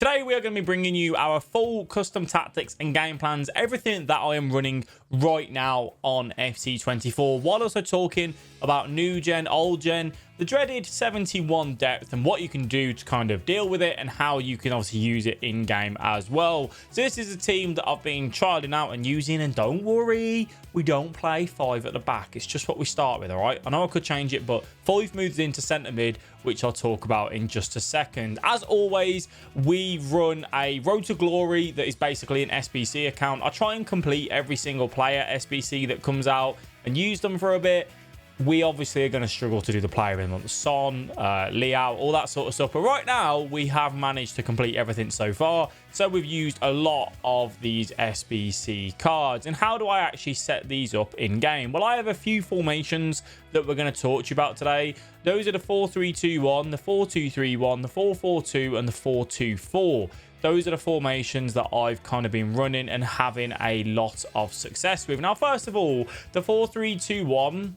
Today we are going to be bringing you our full custom tactics and game plans, everything that I am running right now on FC24, while also talking about new gen, old gen, the dreaded 71 depth, and what you can do to kind of deal with it and how you can obviously use it in game as well. So this is a team that I've been trialing out and using, and don't worry, we don't play 5 at the back. It's just what we start with, all right? I know I could change it, but 5 moves into centre mid, which I'll talk about in just a second. As always, we run a Road to Glory that is basically an SBC account. I try and complete every single player SBC that comes out and use them for a bit. We obviously are going to struggle to do the player in month. Son, Liao, all that sort of stuff. But right now, we have managed to complete everything so far. So we've used a lot of these SBC cards. And how do I actually set these up in game? Well, I have a few formations that we're going to talk to you about today. Those are the 4-3-2-1, the 4-2-3-1, the 4-4-2, and the 4-2-4. Those are the formations that I've kind of been running and having a lot of success with. Now, first of all, the 4-3-2-1...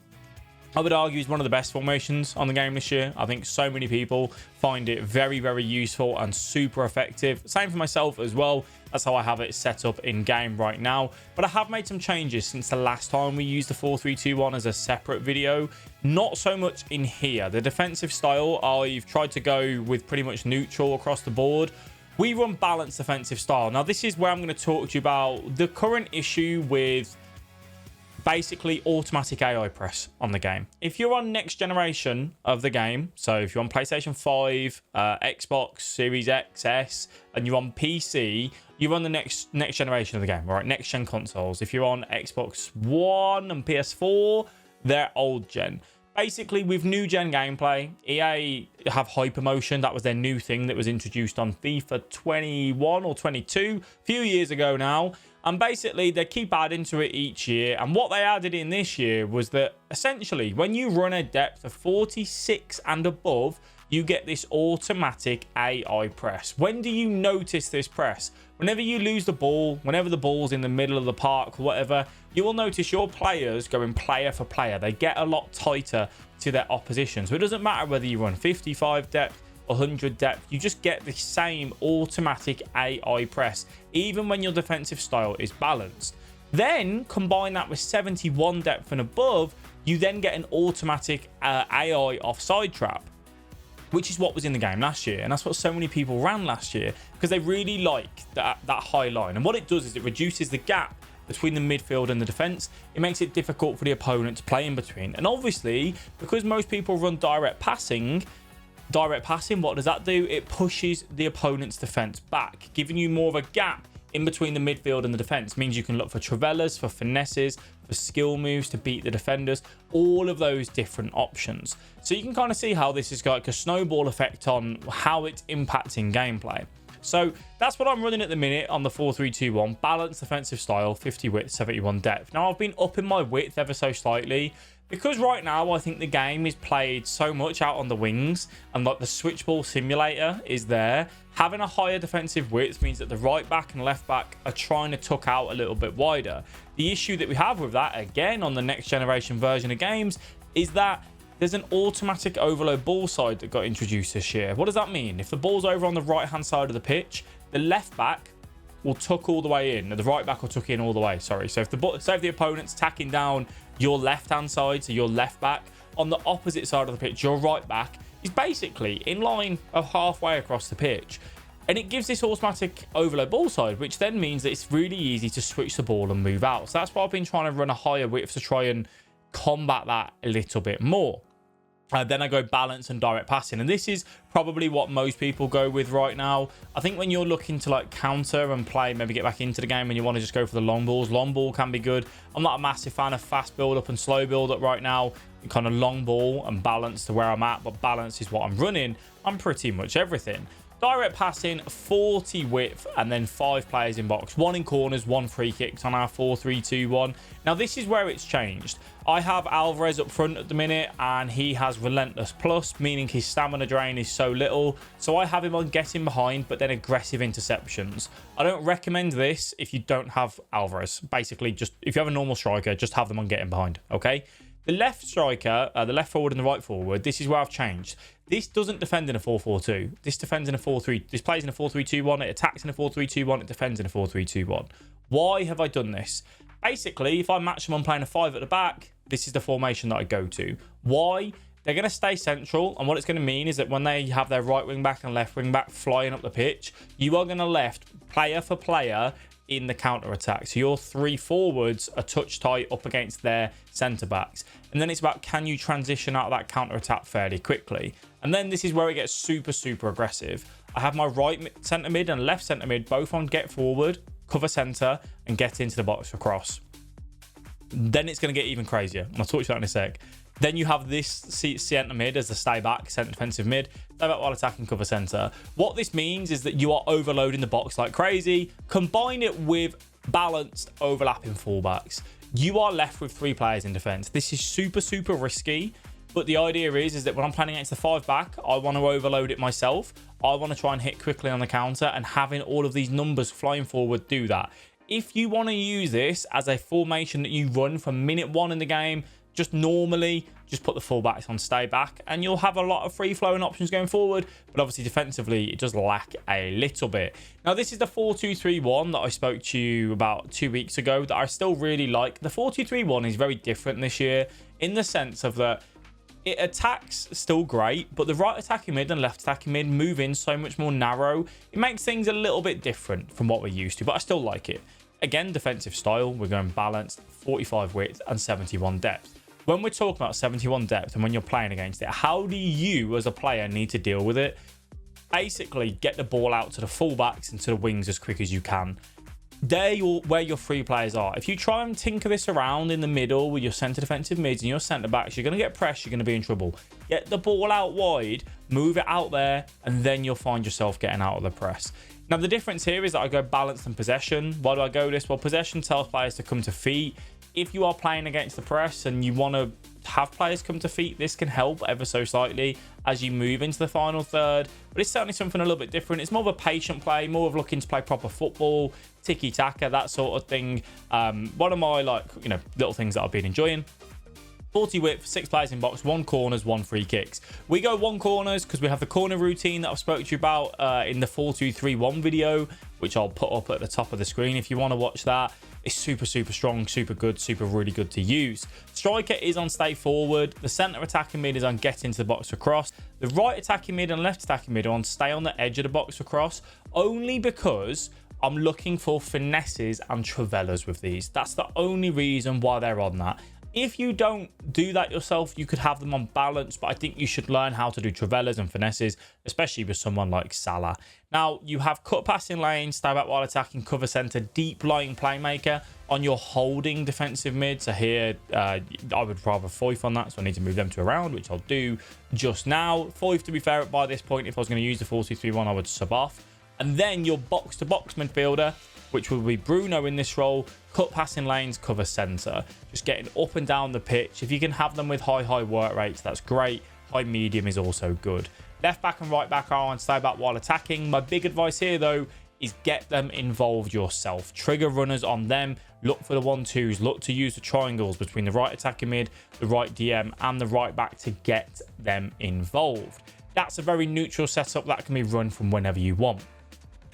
I would argue is one of the best formations on the game this year. I think so many people find it very, very useful and super effective. Same for myself as well. That's how I have it set up in game right now. But I have made some changes since the last time we used the 4-3-2-1 as a separate video. Not so much in here. The defensive style, I've tried to go with pretty much neutral across the board. We run balanced defensive style. Now, this is where I'm going to talk to you about the current issue with basically automatic AI press on the game. If you're on next generation of the game, so if you're on PlayStation 5, Xbox Series X, S, and you're on PC, you're on the next generation of the game, all right? Next gen consoles. If you're on Xbox One and PS4, they're old gen. Basically, with new gen gameplay, EA have hypermotion. That was their new thing that was introduced on FIFA 21 or 22 a few years ago now. And basically, they keep adding to it each year. And what they added in this year was that essentially, when you run a depth of 46 and above, you get this automatic AI press. When do you notice this press? Whenever you lose the ball, whenever the ball's in the middle of the park, whatever, you will notice your players going player for player. They get a lot tighter to their opposition. So it doesn't matter whether you run 55 depth, 100 depth, you just get the same automatic AI press, even when your defensive style is balanced. Then combine that with 71 depth and above, you then get an automatic AI offside trap, which is what was in the game last year. And that's what so many people ran last year because they really like that high line. And what it does is it reduces the gap between the midfield and the defense. It makes it difficult for the opponent to play in between. And obviously, because most people run direct passing, what does that do? It pushes the opponent's defense back, giving you more of a gap in between the midfield and the defense. It means you can look for travellas, for finesses, for skill moves to beat the defenders, all of those different options. So you can kind of see how this is like a snowball effect on how it's impacting gameplay. So that's what I'm running at the minute on the 4-3-2-1, balanced defensive style, 50 width, 71 depth. Now I've been upping my width ever so slightly, because right now I think the game is played so much out on the wings, and like the switch ball simulator is there. Having a higher defensive width means that the right back and left back are trying to tuck out a little bit wider. The issue that we have with that, again, on the next generation version of games, is that there's an automatic overload ball side that got introduced this year. What does that mean? If the ball's over on the right hand side of the pitch, the left back will tuck all the way in. The right back will tuck in all the way. Sorry. So if the opponent's tacking down your left hand side, so your left back, on the opposite side of the pitch, your right back is basically in line of halfway across the pitch. And it gives this automatic overload ball side, which then means that it's really easy to switch the ball and move out. So that's why I've been trying to run a higher width to try and combat that a little bit more. Then I go balance and direct passing, and this is probably what most people go with right now. I think when you're looking to like counter and play, maybe get back into the game and you want to just go for the long balls, long ball can be good. I'm not a massive fan of fast build up and slow build up right now. Kind of long ball and balance to where I'm at, but balance is what I'm running on pretty much everything. Direct passing, 40 width, and then 5 players in box, 1 in corners, 1 free kicks on our 4-3-2-1. Now, this is where it's changed. I have Alvarez up front at the minute, and he has Relentless Plus, meaning his stamina drain is so little. So I have him on getting behind, but then aggressive interceptions. I don't recommend this if you don't have Alvarez. Basically, just if you have a normal striker, just have them on getting behind, okay? The left striker, the left forward and the right forward, this is where I've changed. This doesn't defend in a 4-4-2. This defends in a 4-3. This plays in a 4-3-2-1. It attacks in a 4-3-2-1. It defends in a 4-3-2-1. Why have I done this? Basically, if I match them on playing a 5 at the back, this is the formation that I go to. Why? They're going to stay central, and what it's going to mean is that when they have their right wing back and left wing back flying up the pitch, you are going to left player for player in the counter attack. So your 3 forwards are touch tight up against their centre backs, and then it's about, can you transition out of that counter attack fairly quickly? And then this is where it gets super aggressive. I have my right centre mid and left centre mid both on get forward, cover centre, and get into the box for cross. Then it's going to get even crazier, and I'll talk to you about that in a sec. Then you have this centre mid as the stay back, centre defensive mid, stay back while attacking, cover centre. What this means is that you are overloading the box like crazy. Combine it with balanced overlapping fullbacks. You are left with 3 players in defence. This is super risky, but the idea is that when I'm playing against the 5 back, I want to overload it myself. I want to try and hit quickly on the counter, and having all of these numbers flying forward do that. If you want to use this as a formation that you run from minute 1 in the game, just normally just put the fullbacks on stay back, and you'll have a lot of free flowing options going forward. But obviously defensively it does lack a little bit. Now this is the 4-2-3-1 that I spoke to you about 2 weeks ago that I still really like. The 4-2-3-1 is very different this year in the sense of that it attacks still great, but the right attacking mid and left attacking mid move in so much more narrow. It makes things a little bit different from what we're used to, but I still like it. Again, defensive style, we're going balanced, 45 width and 71 depth. When we're talking about 71 depth and when you're playing against it, how do you as a player need to deal with it? Basically, get the ball out to the fullbacks and to the wings as quick as you can. They're where your 3 players are. If you try and tinker this around in the middle with your centre defensive mids and your centre backs, you're going to get pressed, you're going to be in trouble. Get the ball out wide, move it out there, and then you'll find yourself getting out of the press. Now, the difference here is that I go balanced and possession. Why do I go this? Well, possession tells players to come to feet. If you are playing against the press and you want to have players come to feet, this can help ever so slightly as you move into the final third. But it's certainly something a little bit different. It's more of a patient play, more of looking to play proper football, tiki-taka, that sort of thing. One of my little things that I've been enjoying. 40 width, 6 players in box, 1 corners, 1 free kicks. We go 1 corners because we have the corner routine that I've spoken to you about in the 4-2-3-1 video, which I'll put up at the top of the screen if you want to watch that. It's super strong, super good, really good to use. Striker is on stay forward. The centre attacking mid is on get into the box across. The right attacking mid and left attacking mid are on stay on the edge of the box across, only because I'm looking for finesses and travellas with these. That's the only reason why they're on that. If you don't do that yourself, you could have them on balance, but I think you should learn how to do travellas and finesses, especially with someone like Salah. Now, you have cut passing lanes, stay back while attacking, cover centre, deep lying playmaker on your holding defensive mid. So here, I would rather Foyth on that, so I need to move them to around, which I'll do just now. Foyth, to be fair, by this point, if I was going to use the 4-2-3-1, I would sub off. And then your box-to-box midfielder, which will be Bruno in this role, cut passing lanes, cover centre. Just getting up and down the pitch. If you can have them with high work rates, that's great. High medium is also good. Left back and right back are on stay back while attacking. My big advice here, though, is get them involved yourself. Trigger runners on them. Look for the 1-2s. Look to use the triangles between the right attacking mid, the right DM, and the right back to get them involved. That's a very neutral setup that can be run from whenever you want.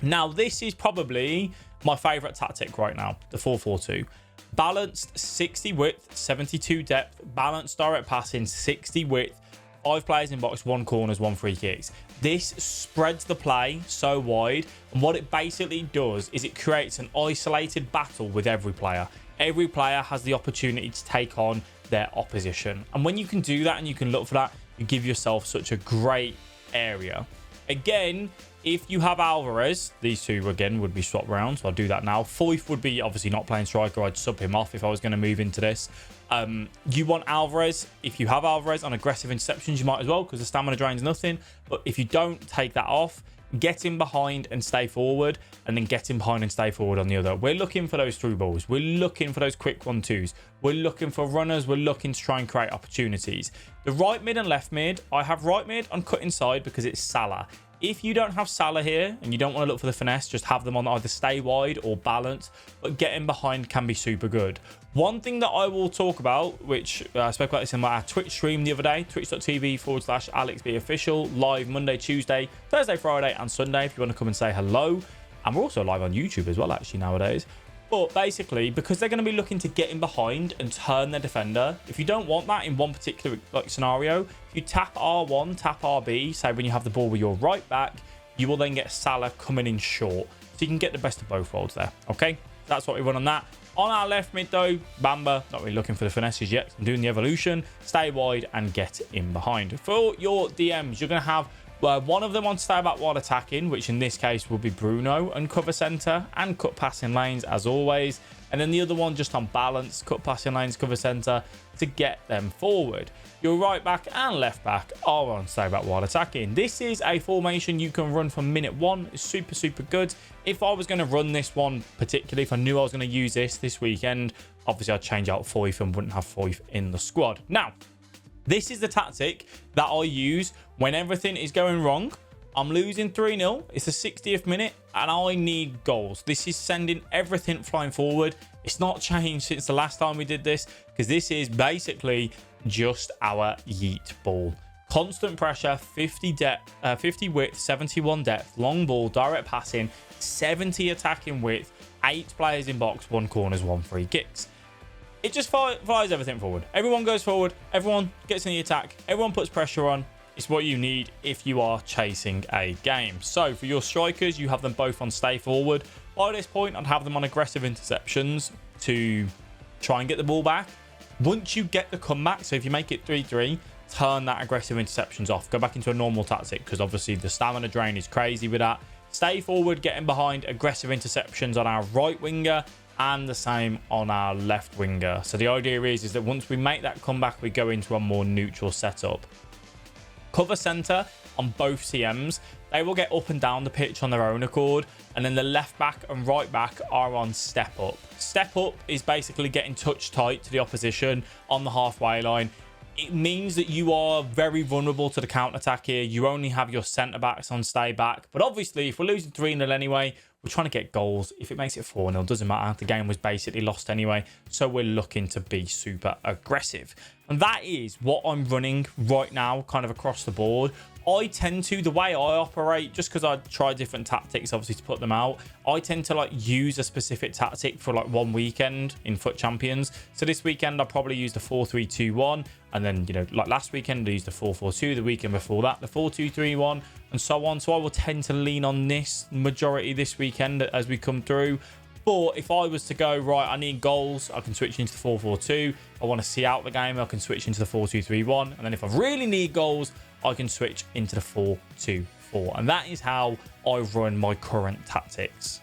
Now, this is probably my favourite tactic right now, the 4-4-2. Balanced 60 width, 72 depth, balanced direct passing, 60 width, 5 players in box, 1 corners, 1 free kicks. This spreads the play so wide, and what it basically does is it creates an isolated battle with every player. Every player has the opportunity to take on their opposition. And when you can do that and you can look for that, you give yourself such a great area. Again, if you have Alvarez, these two again would be swapped around, so I'll do that now. Foyth would be obviously not playing striker. I'd sub him off if I was going to move into this. You want Alvarez. If you have Alvarez on aggressive interceptions, you might as well, because the stamina drains nothing. But if you don't, take that off. Get him behind and stay forward, and then get him behind and stay forward on the other. We're looking for those through balls. We're looking for those quick 1-2s. We're looking for runners. We're looking to try and create opportunities. The right mid and left mid, I have right mid on cut inside because it's Salah. If you don't have Salah here and you don't want to look for the finesse, just have them on either stay wide or balance, but getting behind can be super good. One thing that I will talk about, which I spoke about this in my Twitch stream the other day, twitch.tv/alexbee official, live Monday, Tuesday, Thursday, Friday, and Sunday if you want to come and say hello. And we're also live on YouTube as well, actually, nowadays. But basically, because they're going to be looking to get in behind and turn their defender, if you don't want that in one particular scenario, if you tap R1, tap RB, say when you have the ball with your right back, you will then get Salah coming in short. So you can get the best of both worlds there, okay? That's what we run on that. On our left mid, though, Bamba, not really looking for the finesses yet. I'm doing the evolution, stay wide and get in behind. For your DMs, you're going to have one of them on stay back while attacking, which in this case will be Bruno, and cover centre and cut passing lanes as always. And then the other one just on balance, cut passing lanes, cover centre to get them forward. Your right back and left back are on stay back while attacking. This is a formation you can run from minute one. It's super, super good. If I was going to run this one particularly, if I knew I was going to use this weekend, obviously I'd change out Foyth and wouldn't have Foyth in the squad. Now, this is the tactic that I use when everything is going wrong. I'm losing 3-0. It's the 60th minute and I need goals. This is sending everything flying forward. It's not changed since the last time we did this because this is basically just our yeet ball. Constant pressure, 50 width, 71 depth, long ball, direct passing, 70 attacking width, 8 players in box, 1 corners, 1 free kicks. It just flies everything forward. Everyone goes forward. Everyone gets in the attack. Everyone puts pressure on. It's what you need if you are chasing a game. So for your strikers, you have them both on stay forward. By this point, I'd have them on aggressive interceptions to try and get the ball back. Once you get the comeback, so if you make it 3-3, turn that aggressive interceptions off. Go back into a normal tactic because obviously the stamina drain is crazy with that. Stay forward, getting behind, aggressive interceptions on our right winger and the same on our left winger. So the idea is that once we make that comeback, we go into a more neutral setup. Cover centre on both CMs, they will get up and down the pitch on their own accord, and then the left back and right back are on step up. Step up is basically getting touch tight to the opposition on the halfway line. It means that you are very vulnerable to the counter-attack here. You only have your centre-backs on stay back. But obviously, if we're losing 3-0 anyway, we're trying to get goals. If it makes it 4-0, doesn't matter. The game was basically lost anyway. So we're looking to be super aggressive. And that is what I'm running right now, kind of across the board. I tend to, the way I operate, just because I try different tactics, obviously, to put them out, I tend to like use a specific tactic for like one weekend in Foot Champions. So this weekend, I'll probably use the 4-3-2-1. And then, you know, like last weekend, I used the 4-4-2. The weekend before that, the 4-2-3-1, and so on. So I will tend to lean on this majority this weekend as we come through. But if I was to go, right, I need goals, I can switch into the 4-4-2. I want to see out the game, I can switch into the 4-2-3-1. And then if I really need goals, I can switch into the 4-2-4. And that is how I run my current tactics.